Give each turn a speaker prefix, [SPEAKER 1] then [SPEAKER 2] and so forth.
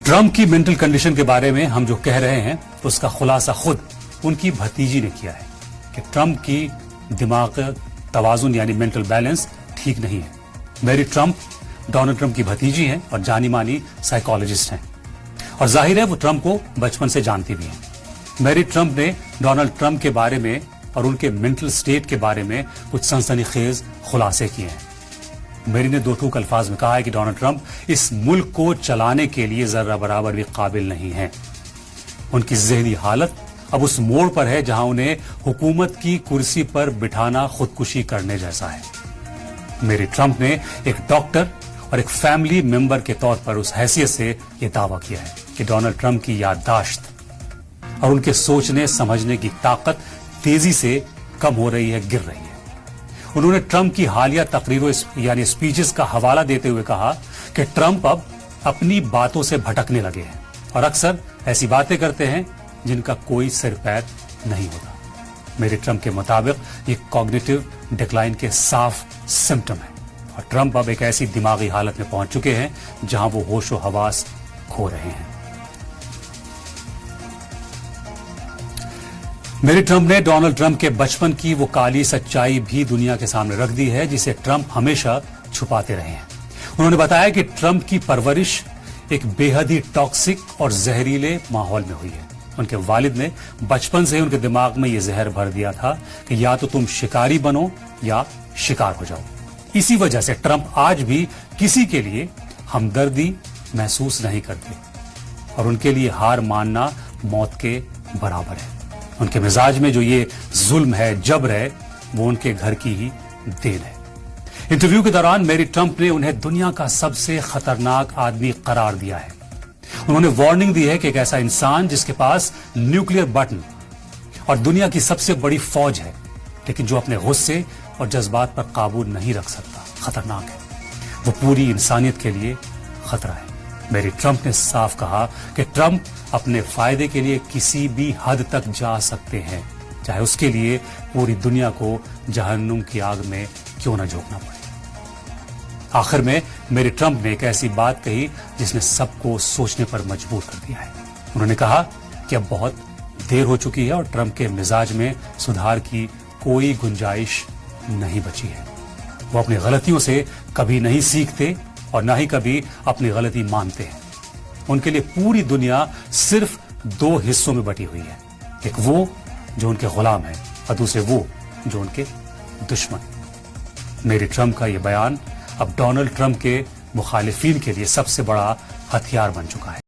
[SPEAKER 1] Trump की mental condition के बारे में हम जो कह रहे हैं उसका खुलासा खुद उनकी भतीजी ने किया है कि ट्रंप की दिमाग तवाजुन यानी मेंटल बैलेंस ठीक नहीं है। मैरी ट्रंप डोनाल्ड ट्रंप की भतीजी हैं और जानी मानी साइकोलॉजिस्ट हैं और जाहिर है वो ट्रंप को बचपन से जानती भी हैं। मैरी ट्रंप ने डोनाल्ड ट्रंप के बारे में और उनके मेंटल स्टेट के बारे में कुछ सनसनीखेज खुलासे किए हैं। मैरी ने दो टूक अल्फाज में कहा है कि डोनाल्ड ट्रंप इस मुल्क को चलाने के लिए जर्रा बराबर भी काबिल नहीं है। उनकी ज़हनी हालत अब उस मोड़ पर है जहां उन्हें हुकूमत की कुर्सी पर बिठाना खुदकुशी करने जैसा है। मैरी ट्रंप ने एक डॉक्टर और एक फैमिली मेंबर के तौर पर उस हैसियत से यह दावा किया है कि डोनाल्ड ट्रंप की याददाश्त और उनके सोचने समझने की ताकत तेजी से कम हो रही है, गिर रही है। उन्होंने ट्रंप की हालिया तकरीरों यानी स्पीचेस का हवाला देते हुए कहा कि ट्रंप अब अपनी बातों से भटकने लगे हैं और अक्सर ऐसी बातें करते हैं जिनका कोई सिर पैर नहीं होता। मैरी ट्रंप के मुताबिक ये कॉग्निटिव डिक्लाइन के साफ सिम्टम है और ट्रंप अब एक ऐसी दिमागी हालत में पहुंच चुके हैं जहां वो होशो हवास खो रहे हैं। मैरी ट्रंप ने डोनाल्ड ट्रंप के बचपन की वो काली सच्चाई भी दुनिया के सामने रख दी है जिसे ट्रंप हमेशा छुपाते रहे हैं। उन्होंने बताया कि ट्रंप की परवरिश एक बेहद ही टॉक्सिक और जहरीले माहौल में हुई है। उनके वालिद ने बचपन से ही उनके दिमाग में यह जहर भर दिया था कि या तो तुम शिकारी बनो या शिकार हो जाओ। इसी वजह से ट्रंप आज भी किसी के लिए हमदर्दी महसूस नहीं करते और उनके लिए हार मानना मौत के बराबर है। उनके मिजाज में जो ये जुल्म है, जबर है, वो उनके घर की ही देन है। इंटरव्यू के दौरान मैरी ट्रंप ने उन्हें दुनिया का सबसे खतरनाक आदमी करार दिया है। उन्होंने वार्निंग दी है कि एक ऐसा इंसान जिसके पास न्यूक्लियर बटन और दुनिया की सबसे बड़ी फौज है लेकिन जो अपने गुस्से और जज्बात पर काबू नहीं रख सकता, खतरनाक है। वो पूरी इंसानियत के लिए खतरा है। मैरी ट्रंप ने साफ कहा कि ट्रंप अपने फायदे के लिए किसी भी हद तक जा सकते हैं, चाहे उसके लिए पूरी दुनिया को जहन्नुम की आग में क्यों न झोंकना पड़े। आखिर में मैरी ट्रंप ने एक ऐसी बात कही जिसने सबको सोचने पर मजबूर कर दिया है। उन्होंने कहा कि अब बहुत देर हो चुकी है और ट्रंप के मिजाज में सुधार की कोई गुंजाइश नहीं बची है। वो अपनी गलतियों से कभी नहीं सीखते और न ही कभी अपनी गलती मानते हैं। उनके लिए पूरी दुनिया सिर्फ दो हिस्सों में बटी हुई है, एक वो जो उनके गुलाम है और दूसरे वो जो उनके दुश्मन। मैरी ट्रंप का यह बयान अब डोनाल्ड ट्रंप के मुखालिफिन के लिए सबसे बड़ा हथियार बन चुका है।